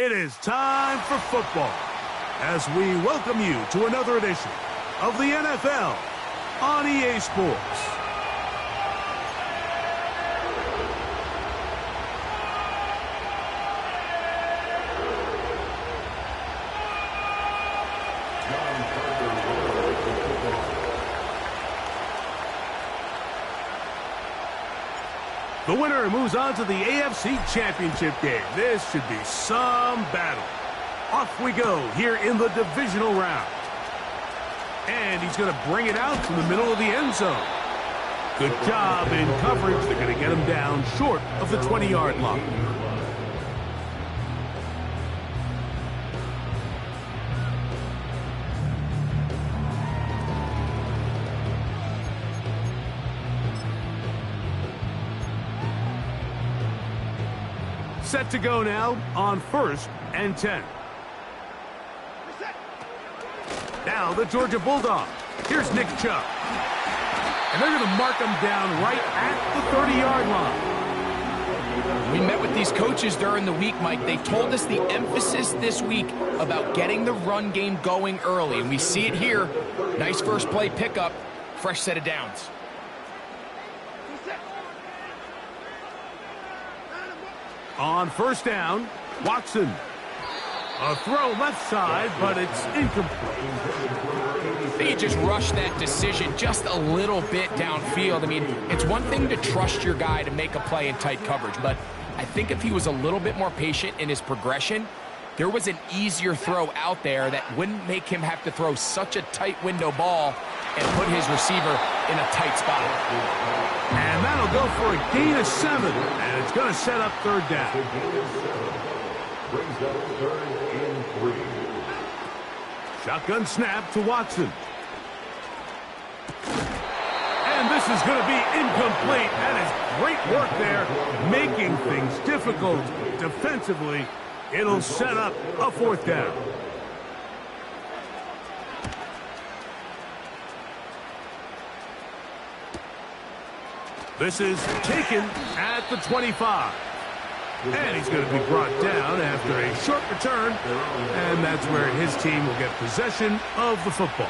It is time for football as we welcome you to another edition of the NFL on EA Sports. The winner moves on to the AFC Championship game. This should be some battle. Off we go here in the divisional round. And he's going to bring it out from the middle of the end zone. Good job in coverage. They're going to get him down short of the 20-yard line. Set to go now on 1st and 10. Now the Georgia Bulldogs. Here's Nick Chubb. And they're going to mark him down right at the 30-yard line. We met with these coaches during the week, Mike. They told us the emphasis this week about getting the run game going early. And we see it here. Nice first play pickup. Fresh set of downs. On 1st down, Watson. A throw left side, but it's incomplete. They just rushed that decision just a little bit downfield. I mean, it's one thing to trust your guy to make a play in tight coverage, but I think if he was a little bit more patient in his progression, there was an easier throw out there that wouldn't make him have to throw such a tight window ball and put his receiver in a tight spot. And that'll go for a gain of 7, and it's going to set up 3rd down. Brings up 3rd and 3. Shotgun snap to Watson. And this is going to be incomplete. That is great work there, making things difficult defensively. It'll set up a 4th down. This is taken at the 25. And he's going to be brought down after a short return. And that's where his team will get possession of the football.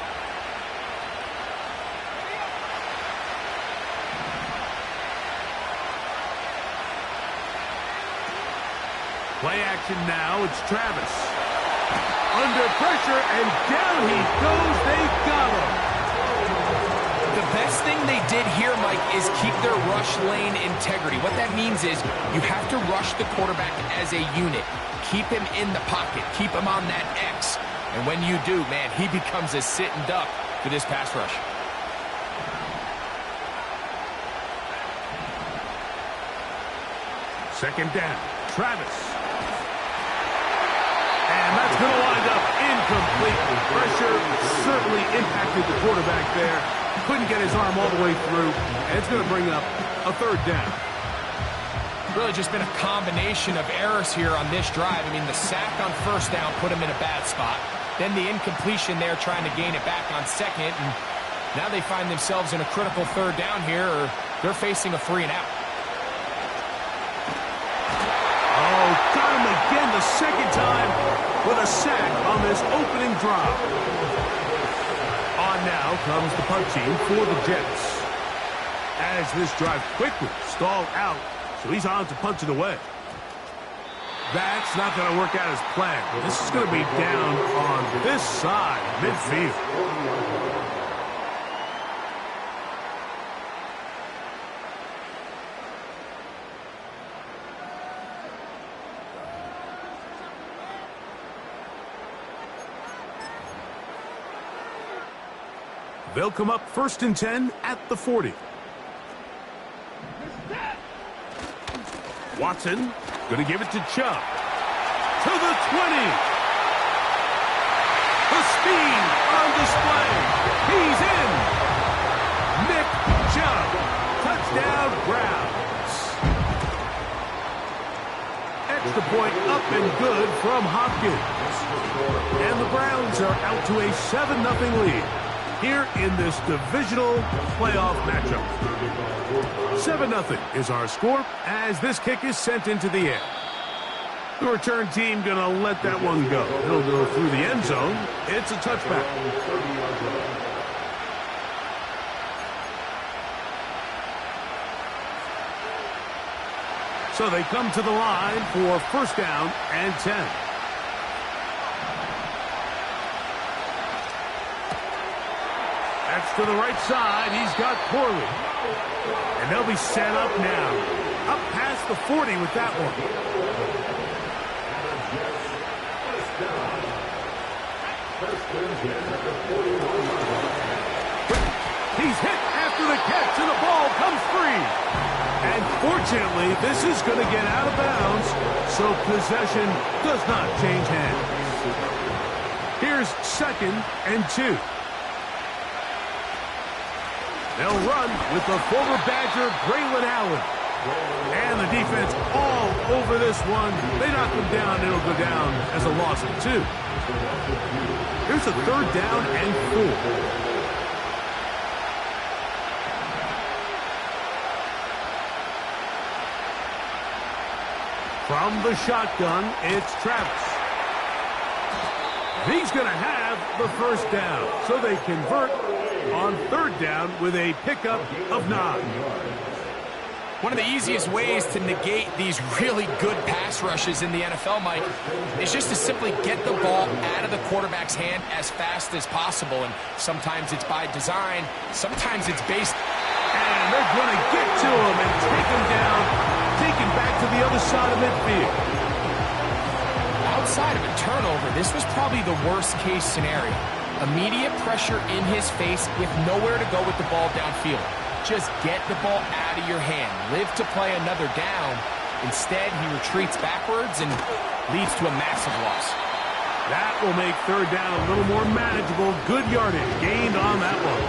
Play action now. It's Travis. Under pressure, and down he goes. They got him. The best thing they did here, Mike, is keep their rush lane integrity. What that means is you have to rush the quarterback as a unit. Keep him in the pocket. Keep him on that X. And when you do, man, he becomes a sitting duck for this pass rush. Second down. Travis. And that's going to wind up incomplete. Pressure certainly impacted the quarterback there. Couldn't get his arm all the way through, and it's going to bring up a 3rd down. Really just been a combination of errors here on this drive. I mean, the sack on 1st down put him in a bad spot. Then the incompletion there trying to gain it back on 2nd. And now they find themselves in a critical 3rd down here, or they're facing a 3 and out. Oh, got him again the 2nd time with a sack on this opening drive. On now comes the punt team for the Jets. As this drive quickly stalled out, so he's on to punt it away. That's not going to work out as planned. This is going to be down on this side, midfield. They'll come up 1st and 10 at the 40. Watson going to give it to Chubb. To the 20. The speed on display. He's in. Nick Chubb. Touchdown Browns. Extra point up and good from Hopkins. And the Browns are out to a 7-0 lead here in this divisional playoff matchup. 7-0 is our score as this kick is sent into the air. The return team going to let that one go. It'll go through the end zone. It's a touchback. So they come to the line for first down and 10. That's to the right side. He's got Corley. And they'll be set up now. Up past the 40 with that one. He's hit after the catch, and the ball comes free. And fortunately, this is going to get out of bounds, so possession does not change hands. Here's 2nd and 2. They'll run with the former Badger, Braylon Allen. And the defense all over this one. They knock him down. It'll go down as a loss of 2. Here's a 3rd down and 4. From the shotgun, it's Travis. He's going to have the first down. So they convert on 3rd down with a pickup of 9. One of the easiest ways to negate these really good pass rushes in the NFL, Mike, is just to simply get the ball out of the quarterback's hand as fast as possible. And sometimes it's by design, sometimes it's based. And they're going to get to him and take him down, take him back to the other side of midfield. Outside of a turnover, this was probably the worst-case scenario. Immediate pressure in his face with nowhere to go with the ball downfield. Just get the ball out of your hand. Live to play another down. Instead, he retreats backwards and leads to a massive loss. That will make 3rd down a little more manageable. Good yardage gained on that one.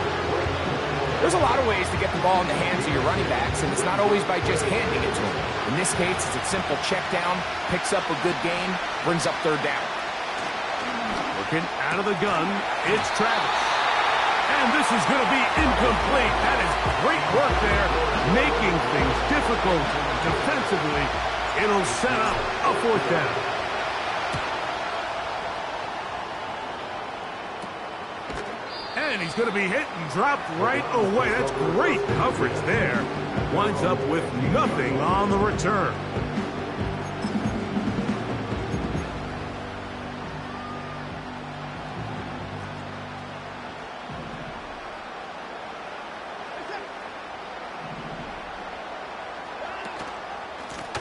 There's a lot of ways to get the ball in the hands of your running backs, and it's not always by just handing it to them. In this case, it's a simple check down, picks up a good gain, brings up 3rd down. Looking out of the gun, it's Travis. And this is going to be incomplete. That is great work there, making things difficult defensively. It'll set up a 4th down. And he's going to be hit and dropped right away. That's great coverage there. Winds up with nothing on the return.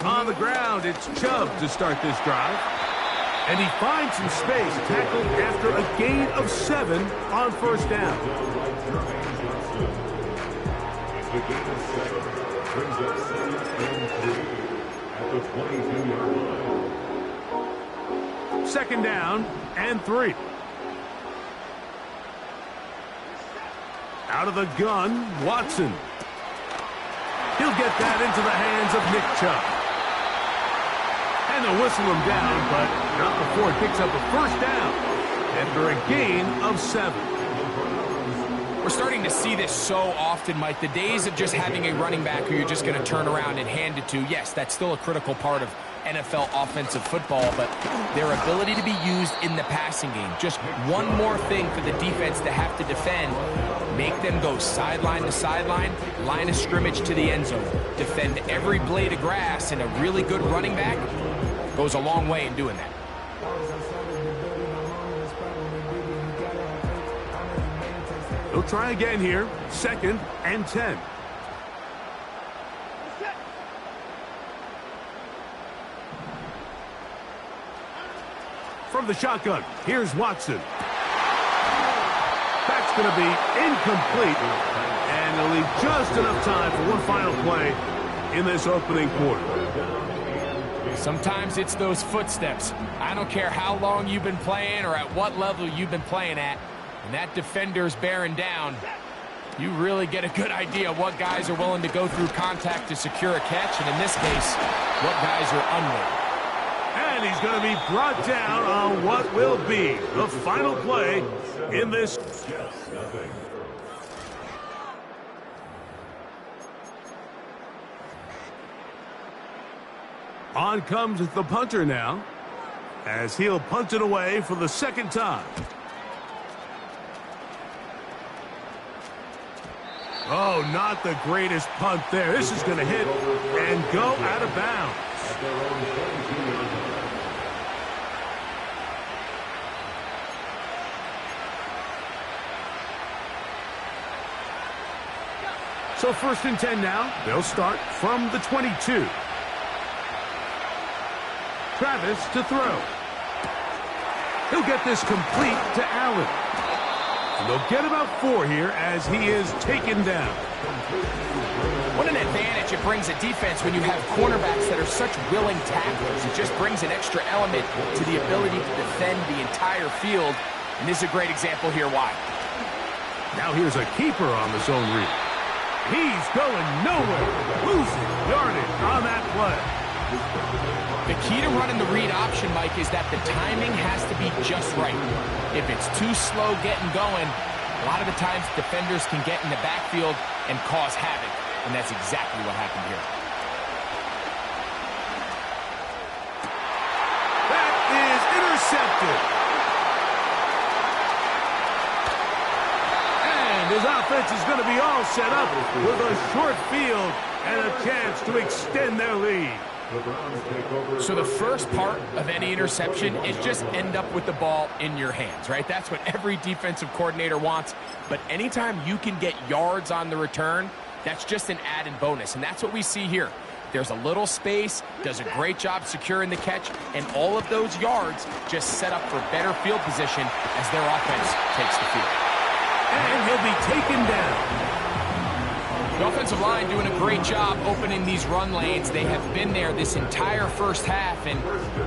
On the ground, it's Chubb to start this drive. And he finds some space, tackled after a gain of 7 on 1st down. The gain of 7 brings up 2nd and 3 at the 22-yard line. 2nd down and 3. Out of the gun, Watson. He'll get that into the hands of Nick Chubb. And they'll whistle him down, but not before he picks up a 1st down after a gain of 7. We're starting to see this so often, Mike. The days of just having a running back who you're just going to turn around and hand it to, yes, that's still a critical part of NFL offensive football, but their ability to be used in the passing game. Just one more thing for the defense to have to defend. Make them go sideline to sideline, line of scrimmage to the end zone. Defend every blade of grass, and a really good running back goes a long way in doing that. They'll try again here. 2nd and 10. From the shotgun, here's Watson. That's going to be incomplete. And they'll leave just enough time for one final play in this opening quarter. Sometimes it's those footsteps. I don't care how long you've been playing or at what level you've been playing at. When that defender's bearing down, you really get a good idea of what guys are willing to go through contact to secure a catch, and in this case, what guys are unwilling. And he's going to be brought down on what will be the final play in this. On comes the punter now, as he'll punt it away for the second time. Oh, not the greatest punt there. This is going to hit and go out of bounds. So 1st and 10 now. They'll start from the 22. Travis to throw. He'll get this complete to Allen. And they'll get about 4 here as he is taken down. What an advantage it brings a defense when you have cornerbacks that are such willing tacklers. It just brings an extra element to the ability to defend the entire field. And this is a great example here why. Now here's a keeper on the zone read. He's going nowhere. Losing yardage on that play. The key to running the read option, Mike, is that the timing has to be just right. If it's too slow getting going, a lot of the times defenders can get in the backfield and cause havoc, and that's exactly what happened here. That is intercepted. And his offense is going to be all set up with a short field and a chance to extend their lead. So the first part of any interception is just end up with the ball in your hands, right? That's what every defensive coordinator wants. But anytime you can get yards on the return, that's just an added bonus. And that's what we see here. There's a little space, does a great job securing the catch, and all of those yards just set up for better field position as their offense takes the field. And he'll be taken down. The offensive line doing a great job opening these run lanes. They have been there this entire first half, and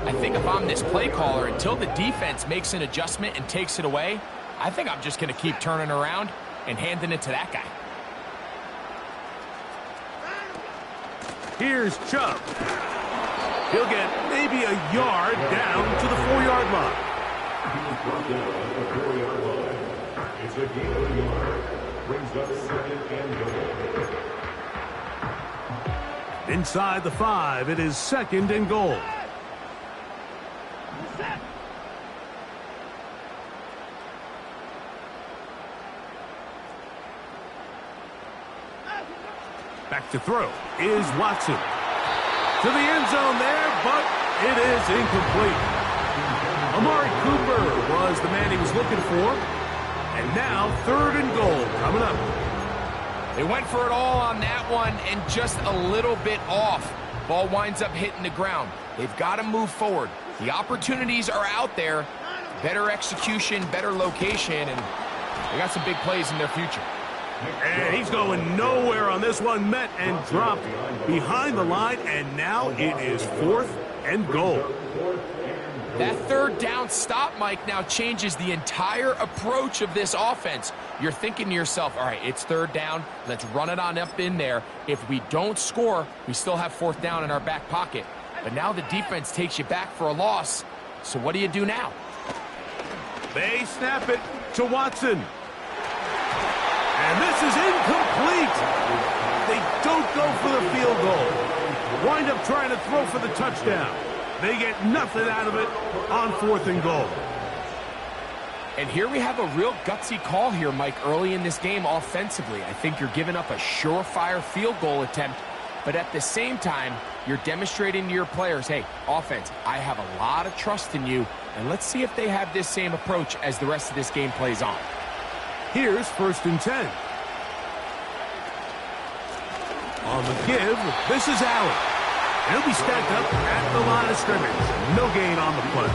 I think if I'm this play caller, until the defense makes an adjustment and takes it away, I think I'm just going to keep turning around and handing it to that guy. Here's Chubb. He'll get maybe a yard down to the 4-yard line. It's a gain of a yard. Brings up 2nd and goal. Inside the 5, it is 2nd and goal. Back to throw is Watson. To the end zone there, but it is incomplete. Amari Cooper was the man he was looking for. And now 3rd and goal coming up. They went for it all on that one and just a little bit off. Ball winds up hitting the ground. They've got to move forward. The opportunities are out there. Better execution, better location, and they got some big plays in their future. And he's going nowhere on this one. Met and dropped behind the line, and now it is 4th and goal. That 3rd down stop, Mike, now changes the entire approach of this offense. You're thinking to yourself, all right, it's 3rd down. Let's run it on up in there. If we don't score, we still have 4th down in our back pocket. But now the defense takes you back for a loss. So what do you do now? They snap it to Watson. And this is incomplete. They don't go for the field goal. Wind up trying to throw for the touchdown. They get nothing out of it on 4th and goal. And here we have a real gutsy call here, Mike, early in this game offensively. I think you're giving up a surefire field goal attempt, but at the same time, you're demonstrating to your players, hey, offense, I have a lot of trust in you, and let's see if they have this same approach as the rest of this game plays on. Here's 1st and 10. On the give, this is Allen. He'll be stacked up at the line of scrimmage. No gain on the play.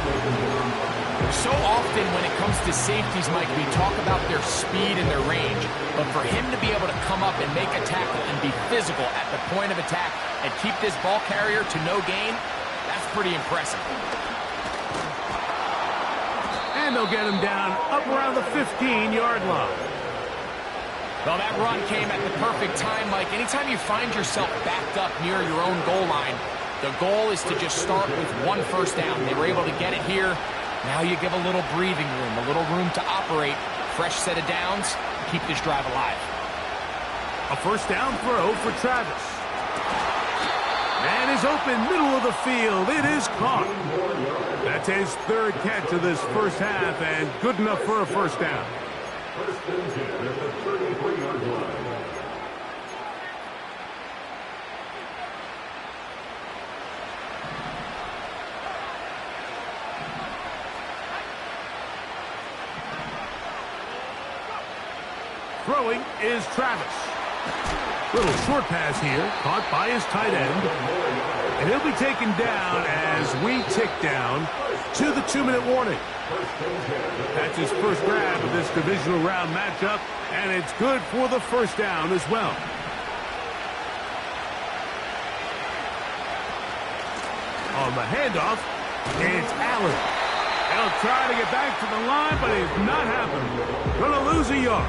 So often when it comes to safeties, Mike, we talk about their speed and their range. But for him to be able to come up and make a tackle and be physical at the point of attack and keep this ball carrier to no gain, that's pretty impressive. And they'll get him down up around the 15-yard line. Well, that run came at the perfect time, Mike. Anytime you find yourself backed up near your own goal line, the goal is to just start with 1 first down. They were able to get it here. Now you give a little breathing room, a little room to operate. Fresh set of downs, keep this drive alive. A 1st down throw for Travis. Man is open, middle of the field. It is caught. That's his third catch of this first half, and good enough for a first down. First and 10 at the 33-yard line. Throwing is Travis. Little short pass here, caught by his tight end. And he'll be taken down as we tick down to the 2-minute warning. That's his first grab of this divisional round matchup, and it's good for the first down as well. On the handoff, it's Allen. He'll try to get back to the line, but it's not happening. Gonna lose a yard.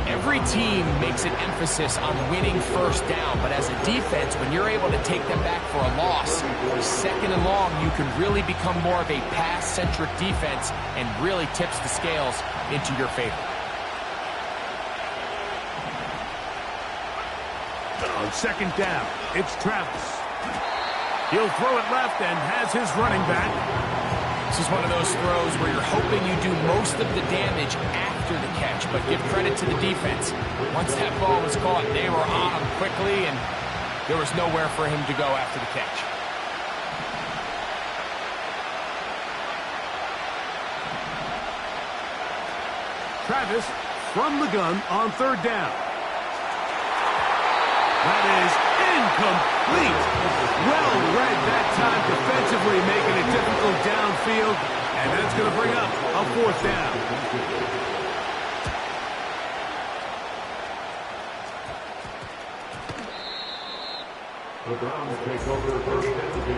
Every team makes an emphasis on winning first down, but as a defense, when you're able to take them back for a loss, second and long, you can really become more of a pass-centric defense and really tips the scales into your favor. On second down, it's Travis. He'll throw it left and has his running back. This is one of those throws where you're hoping you do most of the damage after the catch, but give credit to the defense. Once that ball was caught, they were on him quickly, and there was nowhere for him to go after the catch. Travis from the gun on third down. That is incomplete. Well read that time defensively, making it difficult downfield, and that's going to bring up a fourth down. The Browns take over first and 10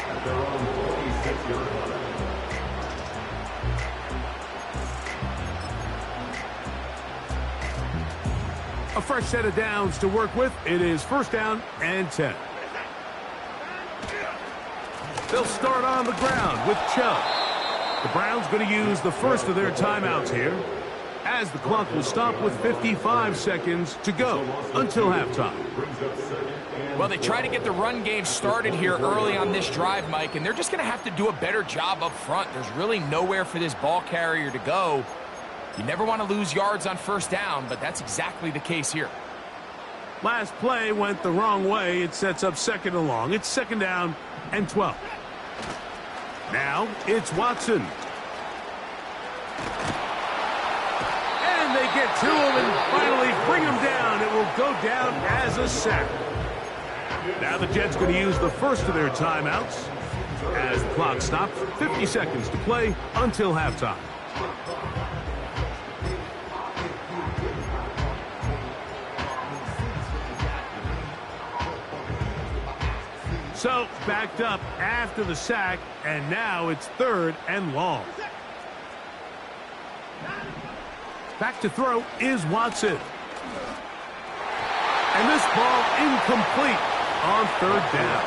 at their own 46-yard line. A fresh set of downs to work with. It is first down and 10. They'll start on the ground with Chubb. The Browns going to use the first of their timeouts here, as the clock will stop with 55 seconds to go until halftime. Well, they try to get the run game started here early on this drive, Mike, and they're just going to have to do a better job up front. There's really nowhere for this ball carrier to go. You never want to lose yards on first down, but that's exactly the case here. Last play went the wrong way. It sets up second and long. It's second down and 12. Now it's Watson. And they get to him and finally bring him down. It will go down as a sack. Now the Jets going to use the first of their timeouts as the clock stops. 50 seconds to play until halftime. So, backed up after the sack, and now it's third and long. Back to throw is Watson. And this ball incomplete on third down.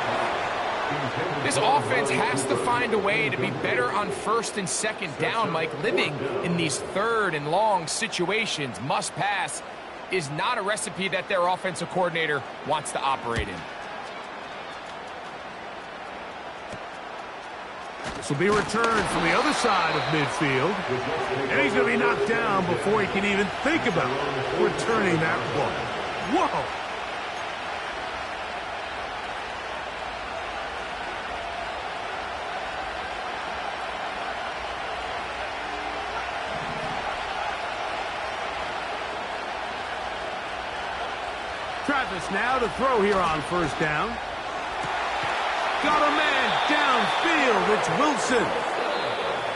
This offense has to find a way to be better on first and second down, Mike. Living in these third and long situations, must pass, is not a recipe that their offensive coordinator wants to operate in. This will be returned from the other side of midfield. And he's going to be knocked down before he can even think about returning that ball. Whoa! Travis now to throw here on first down. Got a man downfield. It's Wilson.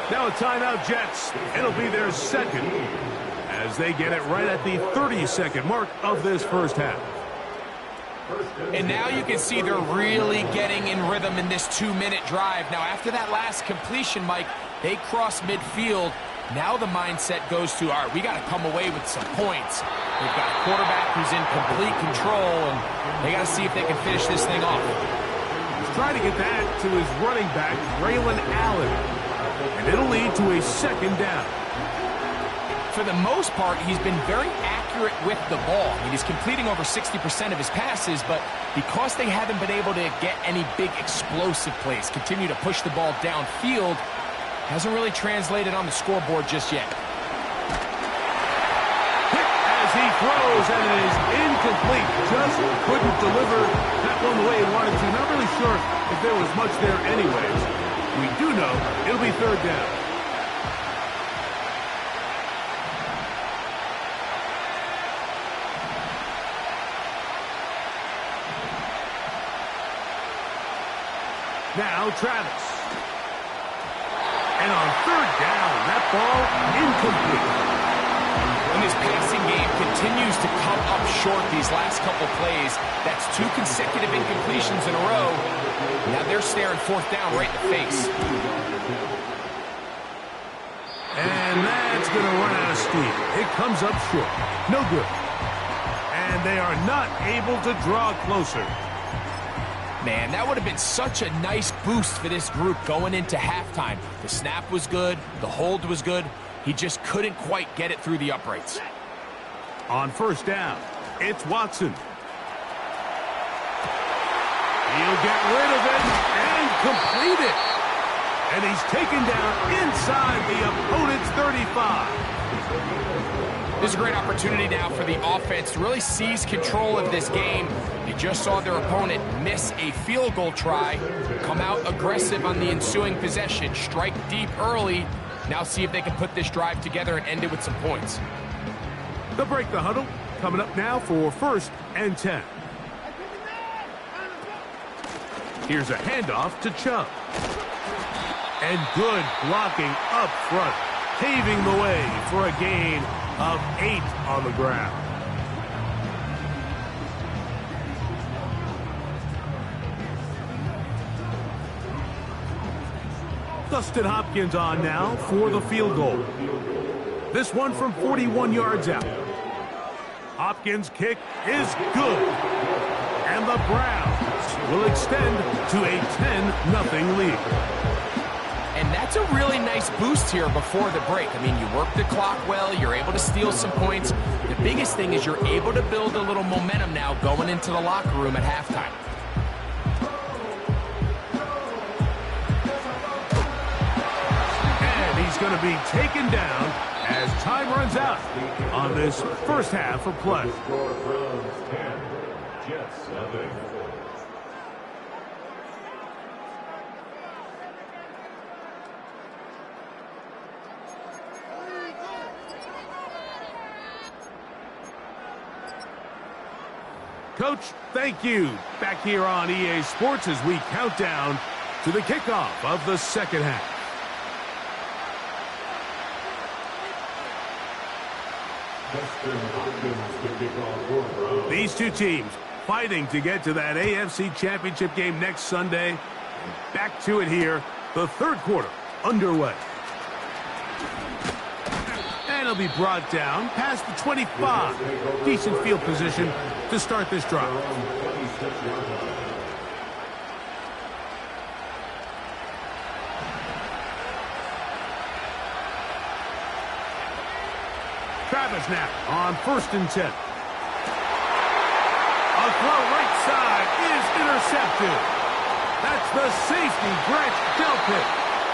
Now a timeout, Jets. It'll be their second as they get it right at the 30-second mark of this first half. And now you can see they're really getting in rhythm in this 2-minute drive. Now after that last completion, Mike, they cross midfield. Now the mindset goes to, all right, we got to come away with some points. They've got a quarterback who's in complete control, and they got to see if they can finish this thing off. Trying to get that to his running back, Raylan Allen. And it'll lead to a second down. for the most part, he's been very accurate with the ball. I mean, he's completing over 60% of his passes, but because they haven't been able to get any big explosive plays, continue to push the ball downfield, hasn't really translated on the scoreboard just yet. Hit as he throws, and it is incomplete. Just couldn't deliver that one the way he wanted to. Not really sure if there was much there anyways. We do know it'll be third down. Now Travis. And on third down, that ball incomplete. And this passing game continues to come up short these last couple plays. That's 2 consecutive incompletions in a row. Now they're staring fourth down right in the face. And that's going to run out of steam. It comes up short. No good. And they are not able to draw closer. Man, that would have been such a nice boost for this group going into halftime. The snap was good. The hold was good. He just couldn't quite get it through the uprights. On first down, it's Watson. He'll get rid of it and complete it. And he's taken down inside the opponent's 35. This is a great opportunity now for the offense to really seize control of this game. They just saw their opponent miss a field goal try, come out aggressive on the ensuing possession, strike deep early. Now see if they can put this drive together and end it with some points. They'll break the huddle. Coming up now for 1st and 10. Here's a handoff to Chubb. And good blocking up front, paving the way for a gain of 8 on the ground. Dustin Hopkins on now for the field goal. This one from 41 yards out. Hopkins' kick is good. And the Browns will extend to a 10-0 lead. And that's a really nice boost here before the break. I mean, you work the clock well, you're able to steal some points. The biggest thing is you're able to build a little momentum now going into the locker room at halftime. And he's going to be taken down as time runs out on this first half of play. Browns 10, Jets 7. Coach, thank you. Back here on EA Sports as we count down to the kickoff of the second half. These two teams fighting to get to that AFC Championship game next Sunday. Back to it here, the third quarter underway. And it'll be brought down past the 25. Decent field position to start this drive. Travis now on 1st and 10. A throw right side is intercepted. That's the safety, Grant Delpit.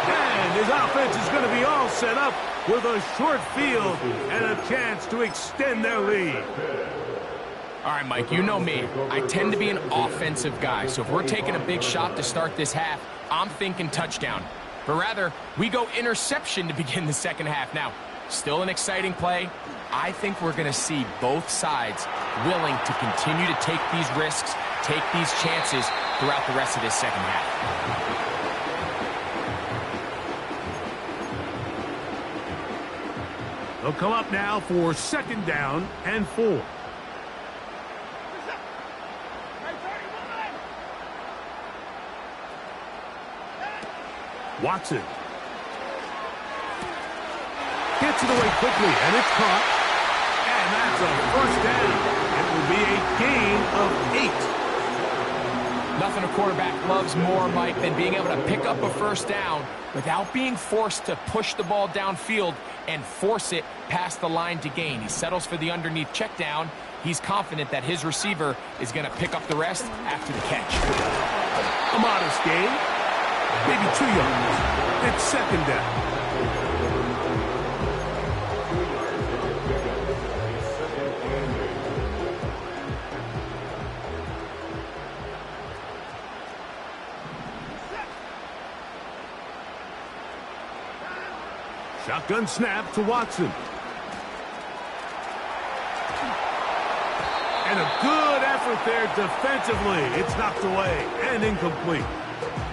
And his offense is going to be all set up with a short field and a chance to extend their lead. All right, Mike, you know me. I tend to be an offensive guy, so if we're taking a big shot to start this half, I'm thinking touchdown. But rather, we go interception to begin the second half. Now, still an exciting play. I think we're going to see both sides willing to continue to take these risks, take these chances throughout the rest of this second half. They'll come up now for 2nd down and 4. Watson gets it away quickly, and it's caught. And that's a 1st down. It will be a gain of 8. Nothing a quarterback loves more, Mike, than being able to pick up a first down without being forced to push the ball downfield and force it past the line to gain. He settles for the underneath check down. He's confident that his receiver is going to pick up the rest after the catch. A modest gain, maybe 2 yards. It's second down. Shotgun snap to Watson. And a good effort there defensively. It's knocked away and incomplete.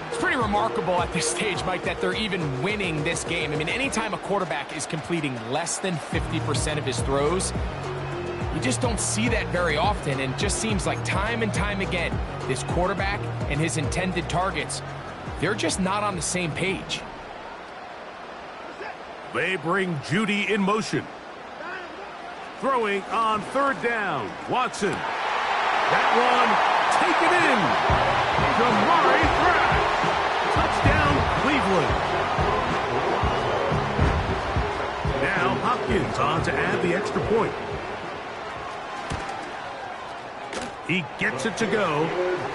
It's pretty remarkable at this stage, Mike, that they're even winning this game. I mean, anytime a quarterback is completing less than 50% of his throws, you just don't see that very often. And it just seems like time and time again, this quarterback and his intended targets, they're just not on the same page. They bring Judy in motion. Throwing on third down. Watson. That one taken in. Jamari Thrash. Touchdown, Cleveland. Now Hopkins on to add the extra point. He gets it to go.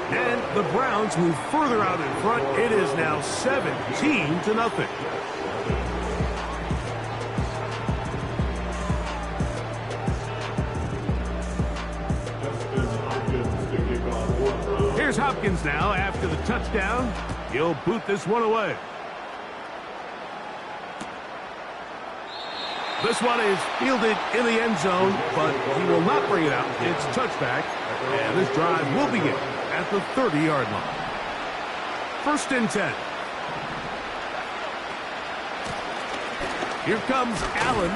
And the Browns move further out in front. It is now 17-0. Here's Hopkins now after the touchdown. He'll boot this one away. This one is fielded in the end zone, but he will not bring it out. It's touchback, and this drive will begin at the 30-yard line. 1st and 10. Here comes Allen,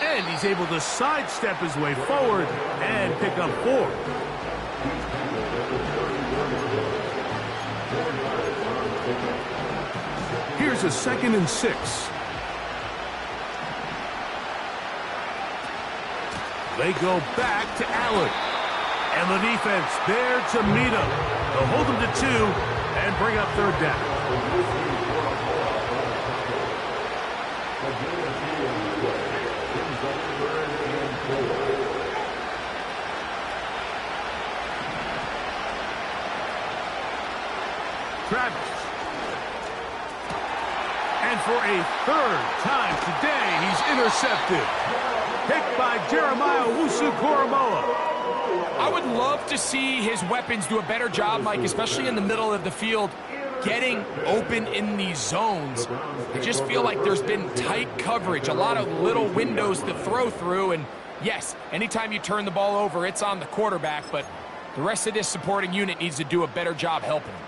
and he's able to sidestep his way forward and pick up 4. Here's a 2nd and 6. They go back to Allen. And the defense there to meet him. They'll hold him to 2 and bring up third down. Travis. And for a 3rd time today, he's intercepted. Picked by Jeremiah Owusu-Koramoah. I would love to see his weapons do a better job, Mike, especially in the middle of the field, getting open in these zones. I just feel like there's been tight coverage, a lot of little windows to throw through, and yes, anytime you turn the ball over, it's on the quarterback, but the rest of this supporting unit needs to do a better job helping him.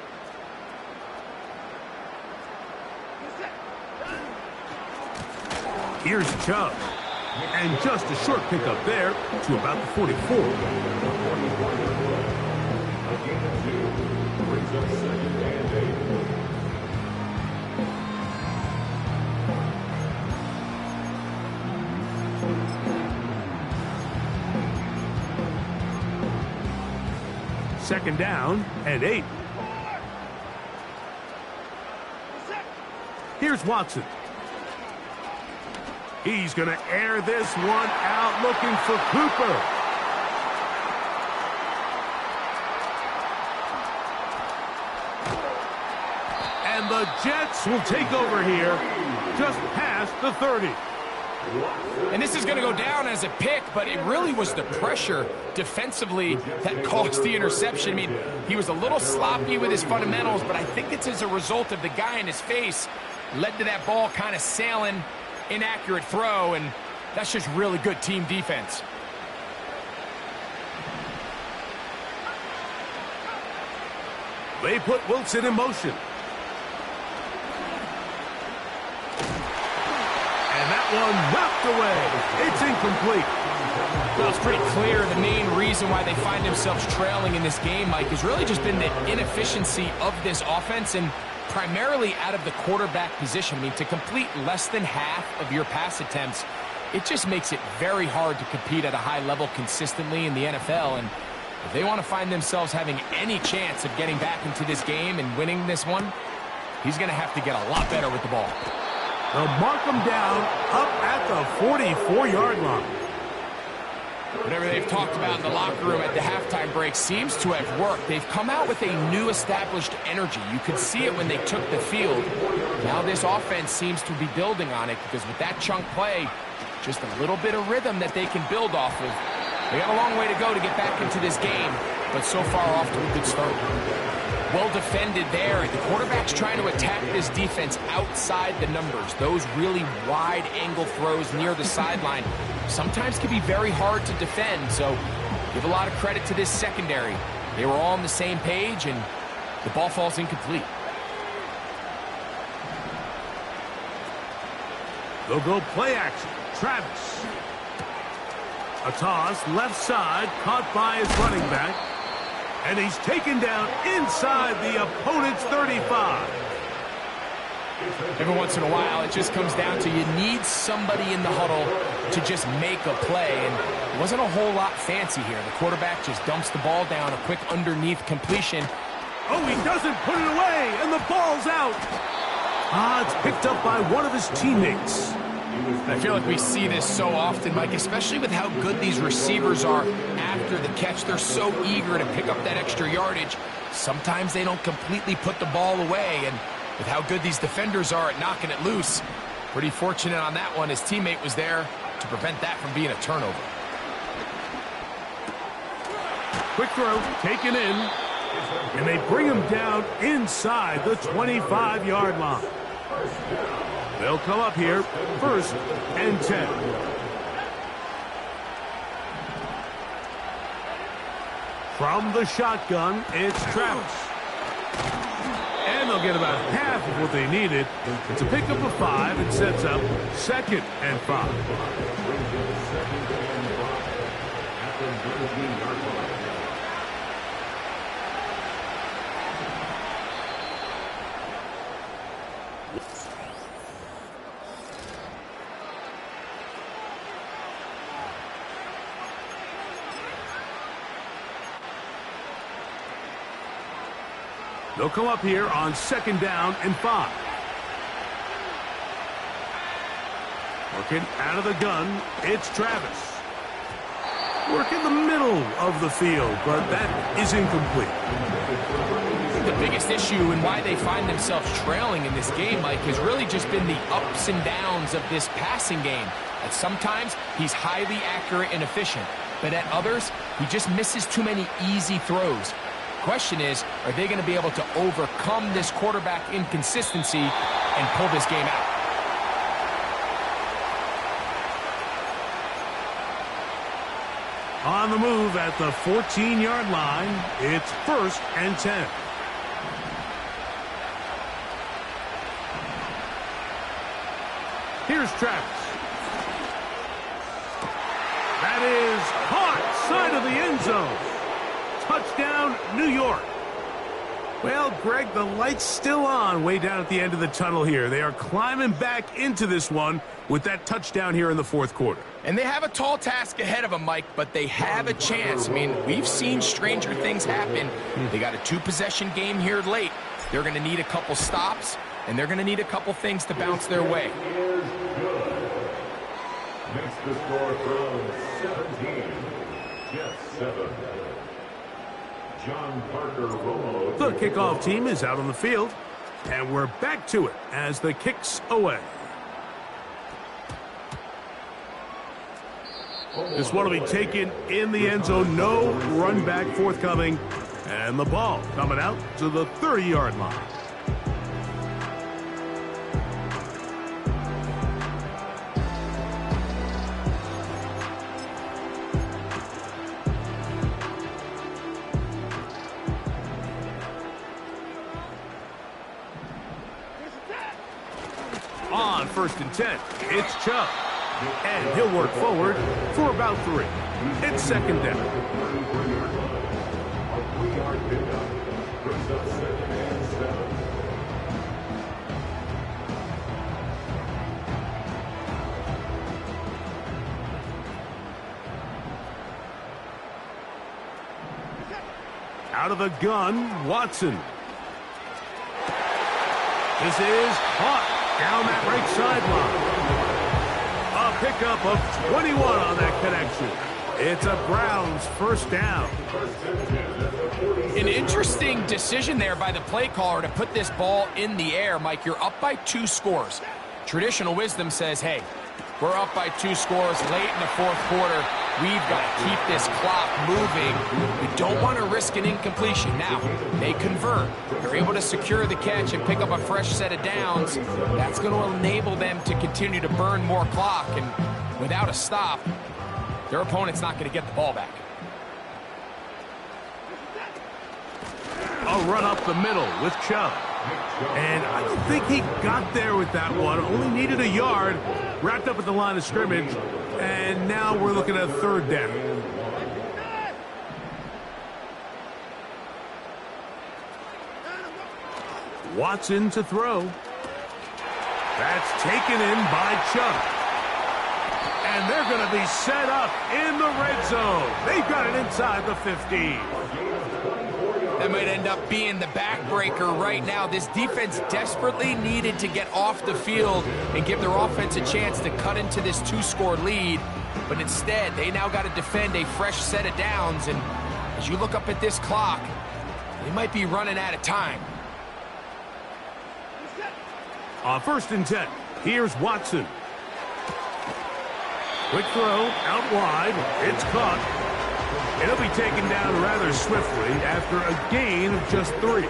Here's Chubb. And just a short pickup there to about the 44. Second down and 8. Here's Watson. He's going to air this one out, looking for Cooper. And the Jets will take over here just past the 30. And this is going to go down as a pick, but it really was the pressure defensively that caused the interception. I mean, he was a little sloppy with his fundamentals, but I think it's as a result of the guy in his face led to that ball kind of sailing. Inaccurate throw, and that's just really good team defense. They put Wilson in motion. And that one knocked away. It's incomplete. Well, it's pretty clear the main reason why they find themselves trailing in this game, Mike, has really just been the inefficiency of this offense and primarily out of the quarterback position. I mean, to complete less than half of your pass attempts, it just makes it very hard to compete at a high level consistently in the NFL. And If they want to find themselves having any chance of getting back into this game and winning this one, he's going to have to get a lot better with the ball. They'll mark him down up at the 44-yard line. Whatever they've talked about in the locker room at the halftime break seems to have worked. They've come out with a new established energy. You could see it when they took the field. Now this offense seems to be building on it because with that chunk play, just a little bit of rhythm that they can build off of. They got a long way to go to get back into this game, but so far off to a good start. Well defended there. The quarterback's trying to attack this defense outside the numbers. Those really wide angle throws near the sideline sometimes can be very hard to defend, so give a lot of credit to this secondary. They were all on the same page, and the ball falls incomplete. They'll go play action. Travis. A toss, left side, caught by his running back. And he's taken down inside the opponent's 35. Every once in a while, it just comes down to you need somebody in the huddle to just make a play. And it wasn't a whole lot fancy here. The quarterback just dumps the ball down, a quick underneath completion. Oh, he doesn't put it away, and the ball's out. It's picked up by one of his teammates. I feel like we see this so often, Mike, especially with how good these receivers are after the catch. They're so eager to pick up that extra yardage. Sometimes they don't completely put the ball away, and with how good these defenders are at knocking it loose, pretty fortunate on that one. His teammate was there to prevent that from being a turnover. Quick throw, taken in, and they bring him down inside the 25-yard line. They'll come up here, 1st and 10. From the shotgun, it's Travis. And they'll get about half of what they needed. It's a pickup of 5 and sets up 2nd and 5. They'll come up here on 2nd down and 5. Working out of the gun, it's Travis. Work in the middle of the field, but that is incomplete. The biggest issue and why they find themselves trailing in this game, Mike, has really just been the ups and downs of this passing game. At sometimes, he's highly accurate and efficient, but at others, he just misses too many easy throws. Question is, are they going to be able to overcome this quarterback inconsistency and pull this game out? On the move at the 14-yard line, it's 1st and 10. Here's Travis. That is caught, side of the end zone. Touchdown, New York. Well, Greg, the light's still on way down at the end of the tunnel here. They are climbing back into this one with that touchdown here in the 4th quarter. And they have a tall task ahead of them, Mike, but they have a chance. I mean, we've seen stranger things happen. They got a 2-possession game here late. They're going to need a couple stops, and they're going to need a couple things to bounce their way. Makes the score from 17. Yes, 7. John Parker Romo. The kickoff team is out on the field, and we're back to it as the kick's away. This one will be taken in the end zone. No run back forthcoming, and the ball coming out to the 30-yard line. On 1st and 10, it's Chubb. And he'll work forward for about 3. It's 2nd down. Out of the gun, Watson. This is caught down that right sideline. A pickup of 21 on that connection. It's a Browns first down. An interesting decision there by the play caller to put this ball in the air. Mike, you're up by 2 scores. Traditional wisdom says, hey, we're up by 2 scores late in the fourth quarter. We've got to keep this clock moving. We don't want to risk an incompletion. Now, they convert. They're able to secure the catch and pick up a fresh set of downs. That's going to enable them to continue to burn more clock. And without a stop, their opponent's not going to get the ball back. A run up the middle with Chubb. And I don't think he got there with that one. Only needed a yard. Wrapped up at the line of scrimmage. And now we're looking at 3rd down. Watson to throw. That's taken in by Chubb. And they're going to be set up in the red zone. They've got it inside the 15. That might end up being the backbreaker right now. This defense desperately needed to get off the field and give their offense a chance to cut into this 2-score lead. But instead, they now got to defend a fresh set of downs. And as you look up at this clock, they might be running out of time. On 1st and 10, here's Watson. Quick throw, out wide. It's caught. It'll be taken down rather swiftly after a gain of just 3.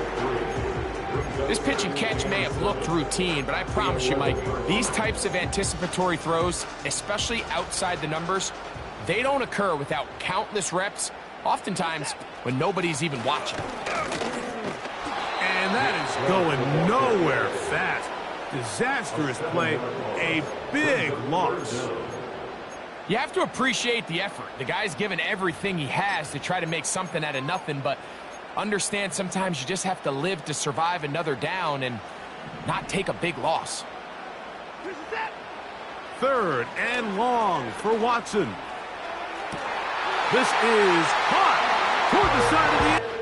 This pitch and catch may have looked routine, but I promise you, Mike, these types of anticipatory throws, especially outside the numbers, they don't occur without countless reps, oftentimes when nobody's even watching. And that is going nowhere fast. Disastrous play, a big loss. You have to appreciate the effort. The guy's given everything he has to try to make something out of nothing, but understand sometimes you just have to live to survive another down and not take a big loss. 3rd and long for Watson. This is caught toward the side of the end.